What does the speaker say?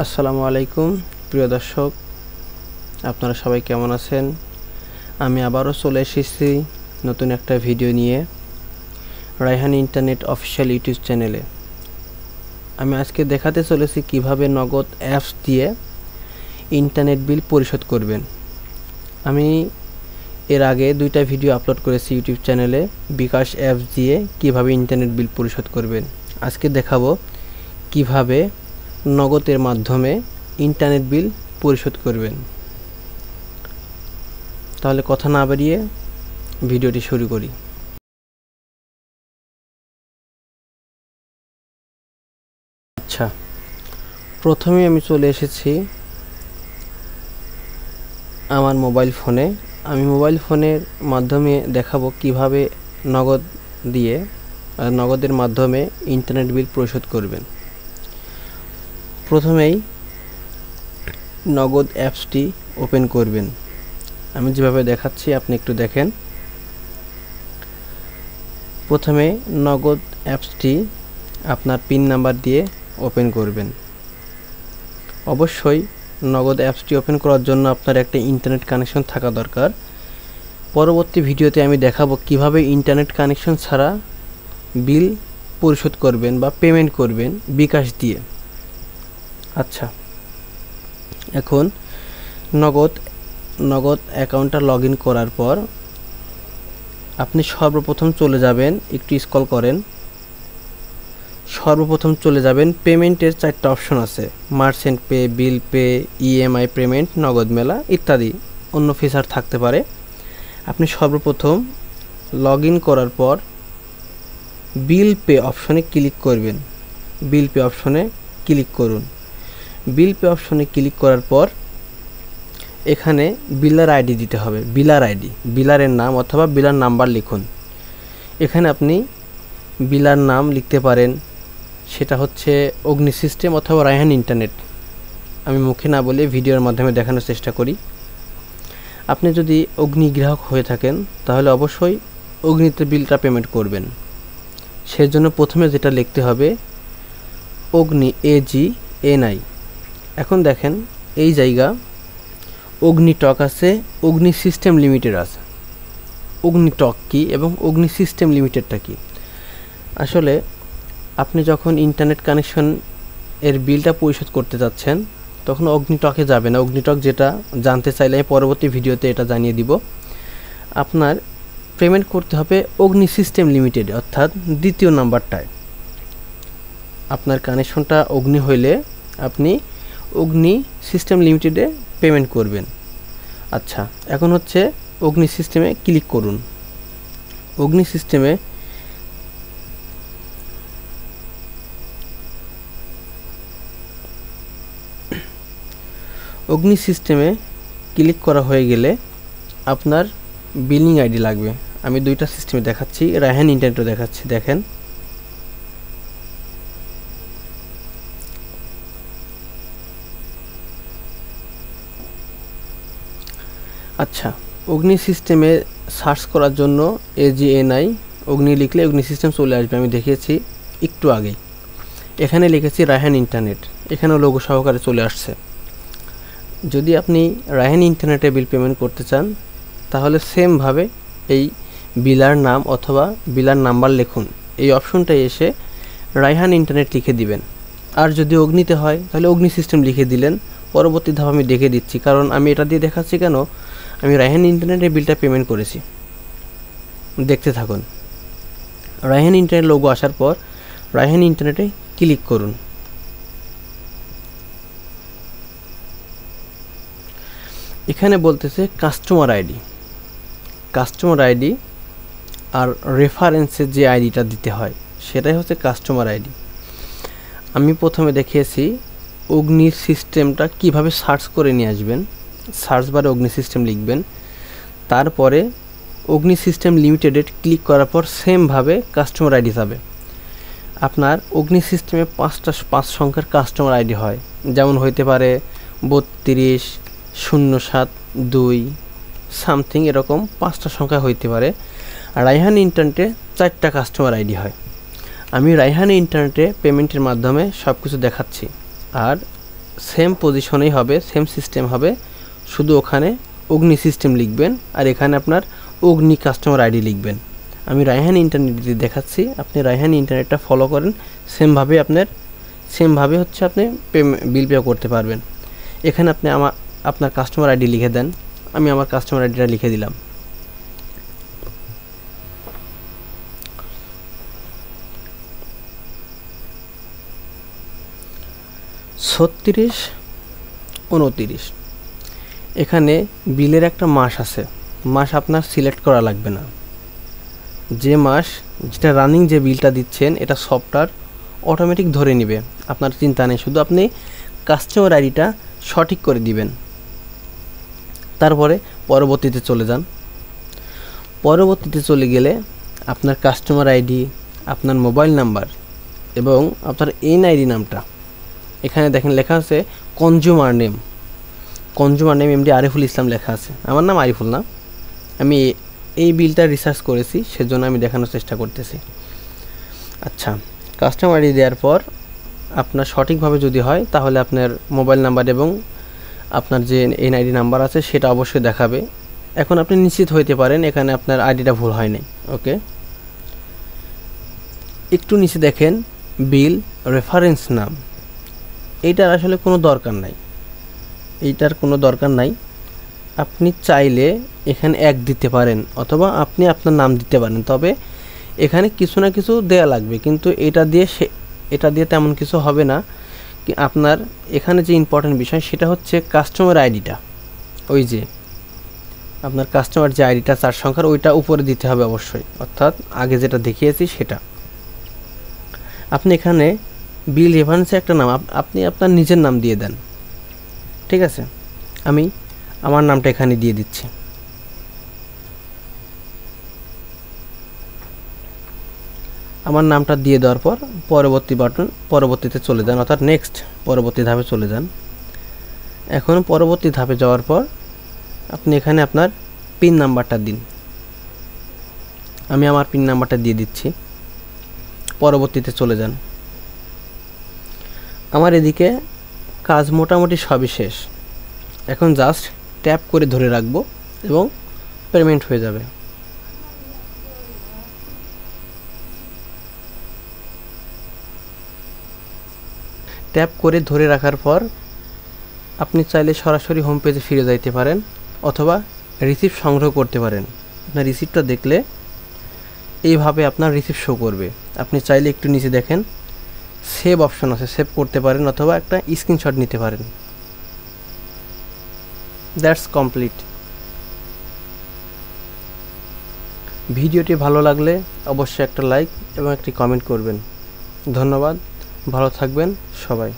আসসালামু আলাইকুম প্রিয় দর্শক, আপনারা সবাই কেমন আছেন? আমি আবারও চলে এসেছি নতুন একটা ভিডিও নিয়ে রায়হান ইন্টারনেট অফিসিয়াল ইউটিউব চ্যানেলে। আমি আজকে দেখাতে চলেছি কিভাবে নগদ অ্যাপস দিয়ে ইন্টারনেট বিল পরিশোধ করবেন। আমি এর আগে দুইটা ভিডিও আপলোড করেছি ইউটিউব চ্যানেলে বিকাশ অ্যাপস দিয়ে কিভাবে ইন্টারনেট বিল পরিশোধ করবেন। আজকে দেখাবো কিভাবে নগদের মাধ্যমে ইন্টারনেট বিল পরিশোধ করবেন। তাহলে কথা না বাড়িয়ে ভিডিওটি শুরু করি। আচ্ছা, প্রথমে আমি চলে এসেছি আমার মোবাইল ফোনে। আমি মোবাইল ফোনের মাধ্যমে দেখাবো কিভাবে নগদের মাধ্যমে ইন্টারনেট বিল পরিশোধ করবেন। প্রথমেই নগদ অ্যাপসটি ওপেন করবেন। আমি যেভাবে দেখাচ্ছি আপনি একটু দেখেন। প্রথমে নগদ অ্যাপসটি আপনার পিন নাম্বার দিয়ে ওপেন করবেন। অবশ্যই নগদ অ্যাপসটি ওপেন করার জন্য আপনার একটা ইন্টারনেট কানেকশন থাকা দরকার। পরবর্তী ভিডিওতে আমি দেখাবো কিভাবে ইন্টারনেট কানেকশন ছাড়া বিল পরিশোধ করবেন বা পেমেন্ট করবেন বিকাশ দিয়ে। আচ্ছা, এখন নগদ অ্যাকাউন্টটা লগ ইন করার পর আপনি সর্বপ্রথম চলে যাবেন, একটু স্ক্রল করেন, সর্বপ্রথম চলে যাবেন পেমেন্টের 4টা অপশন আছে, merchant pay, bill pay, EMI payment, নগদ মেলা ইত্যাদি অন্য ফিচার থাকতে পারে। আপনি সর্বপ্রথম লগ ইন করার পর বিল পে অপশনে ক্লিক করবেন। বিল পে অপশনে ক্লিক করুন। বিল পে অপশনে ক্লিক করার পর এখানে বিলার আইডি দিতে হবে। বিলারের নাম অথবা বিলার নাম্বার লিখুন। এখানে আপনি বিলার নাম লিখতে পারেন, সেটা হচ্ছে অগ্নি সিস্টেম অথবা রায়হান ইন্টারনেট। আমি মুখে না বলে ভিডিওর মাধ্যমে দেখানোর চেষ্টা করি। আপনি যদি অগ্নি গ্রাহক হয়ে থাকেন তাহলে অবশ্যই অগ্নিতে বিলটা পেমেন্ট করবেন। সেজন্য প্রথমে যেটা লিখতে হবে অগ্নি AGNI। এখন দেখেন এই জায়গা অগ্নিটক আছে, অগ্নি সিস্টেম লিমিটেড আছে। অগ্নিটক কি এবং অগ্নি সিস্টেম লিমিটেডটা কি? আসলে আপনি যখন ইন্টারনেট কানেকশন এর বিলটা পরিশোধ করতে যাচ্ছেন তখন অগ্নিটকে যাবে না। অগ্নিটক যেটা জানতে চাইলে পরবর্তী ভিডিওতে এটা জানিয়ে দিব। আপনার পেমেন্ট করতে হবে অগ্নি সিস্টেম লিমিটেড অর্থাৎ দ্বিতীয় নাম্বারটায়। আপনার কানেকশনটা অগ্নি হইলে আপনি অগ্নি সিস্টেম লিমিটেডে পেমেন্ট করবেন। আচ্ছা, এখন হচ্ছে অগ্নি সিস্টেমে ক্লিক করুন। অগ্নি সিস্টেমে ক্লিক করা হয়ে গেলে আপনার বিলিং আইডি লাগবে। আমি দুইটা সিস্টেমে দেখাচ্ছি, রায়হান ইন্টারনেটও দেখাচ্ছি, দেখেন। আচ্ছা, অগ্নি সিস্টেমে সার্চ করার জন্য AGNI অগ্নি লিখলে অগ্নি সিস্টেম চলে আসবে। আমি দেখিয়েছি একটু আগেই। এখানে লিখেছি রায়হান ইন্টারনেট, এখানেও লোগো সহকারে চলে আসছে। যদি আপনি রায়হান ইন্টারনেটে বিল পেমেন্ট করতে চান তাহলে সেমভাবে এই বিলার নাম অথবা বিলার নাম্বার লিখুন। এই অপশনটায় এসে রায়হান ইন্টারনেট লিখে দিবেন। আর যদি অগ্নিতে হয় তাহলে অগ্নি সিস্টেম লিখে দিলেন। পরবর্তী ধাপ আমি দেখে দিচ্ছি, কারণ আমি এটা দিয়ে দেখাচ্ছি কেন, আমি রায়হান ইন্টারনেটে বিলটা পেমেন্ট করেছি। দেখতে থাকুন। রায়হান ইন্টারনেট লোগো আসার পর রায়হান ইন্টারনেটে ক্লিক করুন। এখানে বলতেছে কাস্টমার আইডি আর রেফারেন্সের যে আইডিটা দিতে হয় সেটাই হচ্ছে কাস্টমার আইডি। আমি প্রথমে দেখিয়েছি অগ্নির সিস্টেমটা কিভাবে সার্চ করে নিয়ে আসবেন। সার্চ বারে অগ্নি সিস্টেম লিখবেন, তারপরে অগ্নি সিস্টেম লিমিটেডে ক্লিক করার পর সেমভাবে কাস্টমার আইডি যাবে। আপনার অগ্নি সিস্টেমে 5 সংখ্যার কাস্টমার আইডি হয়, যেমন হইতে পারে 320702 সামথিং, এরকম 5টা সংখ্যা হইতে পারে। আর রায়হান ইন্টারনেটে 4টা কাস্টমার আইডি হয়। আমি রায়হান ইন্টারনেটে পেমেন্টের মাধ্যমে সব কিছু দেখাচ্ছি। আর সেম পজিশনেই হবে, সেম সিস্টেম হবে, শুধু ওখানে অগ্নি সিস্টেম লিখবেন আর এখানে আপনার অগ্নি কাস্টমার আইডি লিখবেন। আমি রায়হান ইন্টারনেট দিয়ে দেখাচ্ছি, আপনি রায়হান ইন্টারনেটটা ফলো করেন, সেমভাবে হচ্ছে আপনি বিল পে করতে পারবেন। এখানে আপনি আপনার কাস্টমার আইডি লিখে দেন, আমি আমার কাস্টমার আইডিটা লিখে দিলাম। ছত্রিশ 29। এখানে বিলের একটা মাস আছে, মাস আপনার সিলেক্ট করা লাগবে না। যে মাস যেটা রানিং যে বিলটা দিচ্ছেন এটা সফটওয়্যার অটোমেটিক ধরে নেবে, আপনার চিন্তা নেই, শুধু আপনি কাস্টমার আইডিটা সঠিক করে দিবেন। তারপরে পরবর্তীতে চলে যান। পরবর্তীতে চলে গেলে আপনার কাস্টমার আইডি, আপনার মোবাইল নাম্বার এবং আপনার এনআইডি নামটা এখানে দেখেন লেখা আছে consumer name MD Ariful Islam লেখা আছে। আমার নাম আরিফুল না, আমি এই বিলটা রিসার্চ করেছি, সেজন্য আমি দেখানোর চেষ্টা করতেছি। আচ্ছা, কাস্টমার আইডি দেওয়ার পর আপনার সঠিকভাবে যদি হয় তাহলে আপনার মোবাইল নাম্বার এবং আপনার যে এনআইডি নাম্বার আছে সেটা অবশ্যই দেখাবে। এখন আপনি নিশ্চিত হইতে পারেন এখানে আপনার আইডিটা ভুল হয় নাই। ওকে, একটু নিচে দেখেন বিল রেফারেন্স নাম, এইটার আসলে কোনো দরকার নাই, আপনি চাইলে এখানে 1 দিতে পারেন অথবা আপনি আপনার নাম দিতে পারেন, তবে এখানে কিছু না কিছু দেয়া লাগবে, কিন্তু এটা দিয়ে তেমন কিছু হবে না। আপনার এখানে যে ইম্পর্টেন্ট বিষয় সেটা হচ্ছে কাস্টমার আইডিটা, ওই যে আপনার কাস্টমার যে আইডিটা 4 সংখ্যার ওইটা উপরে দিতে হবে অবশ্যই, অর্থাৎ আগে যেটা দেখিয়েছি সেটা। আপনি এখানে বিল রেফারেন্সে একটা নাম আপনি আপনার নিজের নাম দিয়ে দেন, ঠিক আছে? আমি আমার নামটা এখানে দিয়ে দিচ্ছি। আমার নামটা দিয়ে দেওয়ার পর পরবর্তীতে চলে যান, অর্থাৎ নেক্সট পরবর্তী ধাপে চলে যান। এখন পরবর্তী ধাপে যাওয়ার পর আপনি এখানে আপনার পিন নাম্বারটা দিন, আমি আমার পিন নাম্বারটা দিয়ে দিচ্ছি। পরবর্তীতে চলে যান। আমার এদিকে কাজ মোটামুটি সবই শেষ, এখন জাস্ট ট্যাপ করে ধরে রাখবো এবং পেমেন্ট হয়ে যাবে। ট্যাপ করে ধরে রাখার পর আপনি চাইলে সরাসরি হোম পেজে ফিরে যাইতে পারেন অথবা রিসিপ্ট সংগ্রহ করতে পারেন। আপনার রিসিপ্টটা দেখলে এইভাবে আপনার রিসিপ্ট শো করবে। আপনি চাইলে একটু নিচে দেখেন সেভ অপশন আছে, সেভ করতে পারেন অথবা একটা স্ক্রিনশট নিতে পারেন। That's complete. ভিডিওটি ভালো লাগলে অবশ্যই একটা লাইক এবং একটি কমেন্ট করবেন। ধন্যবাদ, ভালো থাকবেন সবাই।